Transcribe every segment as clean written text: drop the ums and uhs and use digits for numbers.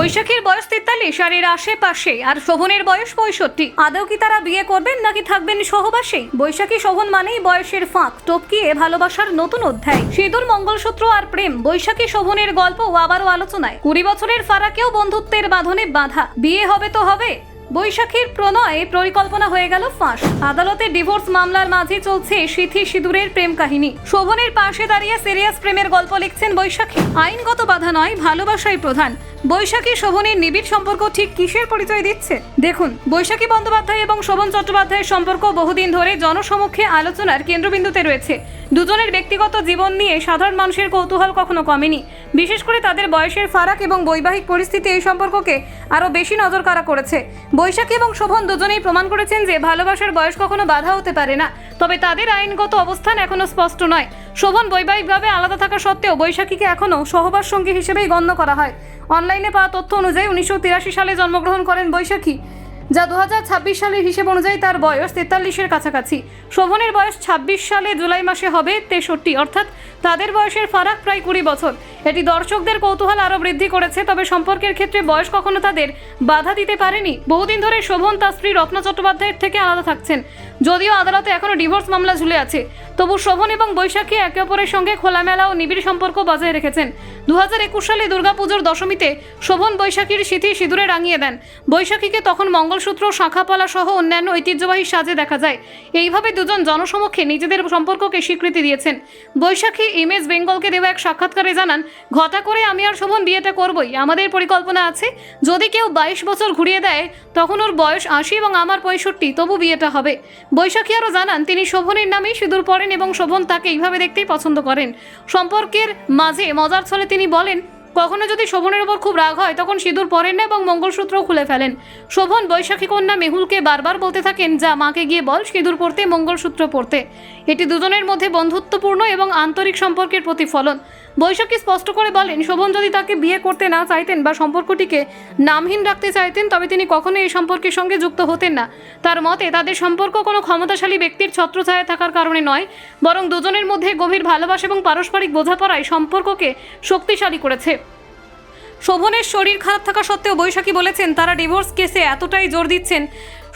বৈশাখীর বয়স 43 আর এর আশেপাশে, আর শোভনের বয়স 65। আদৌ কি তারা বিয়ে করবেন নাকি থাকবেন সহবাসে? বৈশাখী শোভন মানেই বয়সের ফাঁক টপকিয়ে ভালোবাসার নতুন অধ্যায়। সিঁদুর, মঙ্গলসূত্র আর প্রেম, বৈশাখী শোভনের গল্প আবারও আলোচনায়। 20 বছরের ফারাকেও বন্ধুত্বের বাঁধনে বাঁধা। বিয়ে হবে তো হবে। বৈশাখীর প্রণয়ে পরিকল্পনা হয়ে গেল ফাঁস। আদালতে ডিভোর্স মামলার মাঝে চলছে সিথি সিঁদুরের প্রেম কাহিনী। শোভনের পাশে দাঁড়িয়ে সিরিয়াস প্রেমের গল্প লিখছেন বৈশাখী। আইনগত বাধা নয়, ভালোবাসাই প্রধান। বৈশাখী শোভনের নিবিড় সম্পর্ক ঠিক কিসের পরিচয় দিচ্ছে দেখুন। বৈশাখী বন্দ্যোপাধ্যায় এবং শোভন চট্টোপাধ্যায়ের সম্পর্ক বহুদিন ধরে জনসমক্ষে আলোচনার কেন্দ্রবিন্দুতে রয়েছে। দুজনের ব্যক্তিগত জীবন নিয়ে সাধারণ মানুষের কৌতূহল কখনো কমেনি। বিশেষ করে তাদের বয়সের ফারাক এবং বৈবাহিক পরিস্থিতি এই সম্পর্ককে আরও বেশি নজরকাড়া করেছে। বৈশাখী এবং শোভন দুজনেই প্রমাণ করেছেন যে ভালোবাসার বয়স কখনো বাধা হতে পারে না। তবে তাদের আইনগত অবস্থান এখনো স্পষ্ট নয়। শোভন বৈবাহিকভাবে আলাদা থাকা সত্ত্বেও বৈশাখীকে এখনও সহবাস সঙ্গী হিসেবেই গণ্য করা হয়। অনলাইনে পাওয়া তথ্য অনুযায়ী 1983 সালে জন্মগ্রহণ করেন বৈশাখী, যা 2026 সালের হিসেব অনুযায়ী তার বয়স 43-এর কাছাকাছি। শোভনের বয়স 26 সালে জুলাই মাসে হবে 63, অর্থাৎ তাদের বয়সের ফারাক প্রায় 20 বছর। এটি দর্শকদের কৌতূহল আরও বৃদ্ধি করেছে। তবে সম্পর্কের ক্ষেত্রে বয়স কখনো তাদের বাধা দিতে পারেনি। বহুদিন ধরে শোভন তার স্ত্রী রত্না চট্টোপাধ্যায়ের থেকে আলাদা থাকছেন। যদিও আদালতে এখনও ডিভোর্স মামলা ঝুলে আছে, তবু শোভন এবং বৈশাখী একে অপরের সঙ্গে খোলামেলা ও নিবিড় সম্পর্ক বজায় রেখেছেন। 2021 সালে দুর্গাপুজোর দশমীতে শোভন বৈশাখীর সিঁথি সিঁদুরে রাঙিয়ে দেন। বৈশাখীকে তখন মঙ্গলসূত্র, শাঁখাপলা সহ অন্যান্য ঐতিহ্যবাহী সাজে দেখা যায়। এইভাবে দুজন জনসমক্ষে নিজেদের সম্পর্ককে স্বীকৃতি দিয়েছেন। বৈশাখী ইমেজ বেঙ্গলকে দেওয়া এক সাক্ষাৎকারে জানান, ঘটা করে আমি আর শোভন বিয়েটা করবই। আমাদের পরিকল্পনা আছে, যদি কেউ 22 বছর ঘুরিয়ে দেয় তখন ওর বয়স 80 এবং আমার 65, তবু বিয়েটা হবে। বৈশাখী আরও জানান, তিনি শোভনের নামেই সিঁদুর পরেন এবং শোভন তাকে এইভাবে দেখতেই পছন্দ করেন। সম্পর্কের মাঝে মজার ছলে তিনি বলেন, কখনো যদি শোভনের ওপর খুব রাগ হয় তখন সিঁদুর পরেন না এবং মঙ্গলসূত্রও খুলে ফেলেন। শোভন বৈশাখী কন্যা মেহুলকে বারবার বলতে থাকেন, যা মাকে গিয়ে বল সিঁদুর পরতে, মঙ্গলসূত্র পরতে। এটি দুজনের মধ্যে বন্ধুত্বপূর্ণ এবং আন্তরিক সম্পর্কের প্রতিফলন। বৈশাখী স্পষ্ট করে বলেন, শোভন যদি তাকে বিয়ে করতে না চাইতেন বা সম্পর্কটিকে নামহীন রাখতে চাইতেন তবে তিনি কখনোই এই সম্পর্কের সঙ্গে যুক্ত হতেন না। তার মতে তাদের সম্পর্ক কোনো ক্ষমতাশালী ব্যক্তির ছত্রছায়ায় থাকার কারণে নয়, বরং দুজনের মধ্যে গভীর ভালোবাসা এবং পারস্পরিক বোঝাপড়ায় সম্পর্ককে শক্তিশালী করেছে। শোভনের শরীর খারাপ থাকা সত্ত্বেও বৈশাখী বলেছেন, তারা ডিভোর্স কেসে এতটাই জোর দিচ্ছেন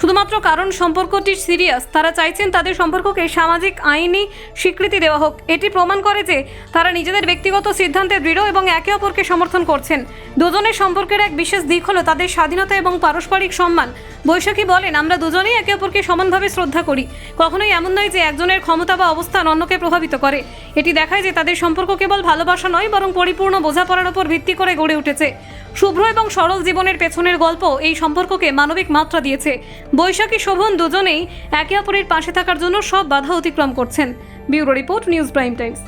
শুধুমাত্র কারণ সম্পর্কটি সিরিয়াস। তারা চাইছেন তাদের সম্পর্ককে সামাজিক আইনি স্বীকৃতি দেওয়া হোক। এটি প্রমাণ করে যে তারা নিজেদের ব্যক্তিগত সিদ্ধান্তে দৃঢ় এবং একে অপরকে সমর্থন করছেন। দুজনের সম্পর্কের এক বিশেষ দিক হলো তাদের স্বাধীনতা এবং পারস্পরিক সম্মান। বৈশাখী বলেন, আমরা দুজনেই একে অপরকে সমানভাবে শ্রদ্ধা করি। কখনোই এমন নয় যে একজনের ক্ষমতা বা অবস্থান অন্যকে প্রভাবিত করে। এটি দেখায় যে তাদের সম্পর্ক কেবল ভালোবাসা নয়, বরং পরিপূর্ণ বোঝাপড়ার উপর ভিত্তি করে গড়ে উঠেছে। শুভ্র এবং সরল জীবনের পেছনের গল্প এই সম্পর্ককে মানবিক মাত্রা দিয়েছে। বৈশাখী শোভন দুজনেই একে অপরের পাশে থাকার জন্য সব বাধা অতিক্রম করছেন। Bureau report, news prime Times.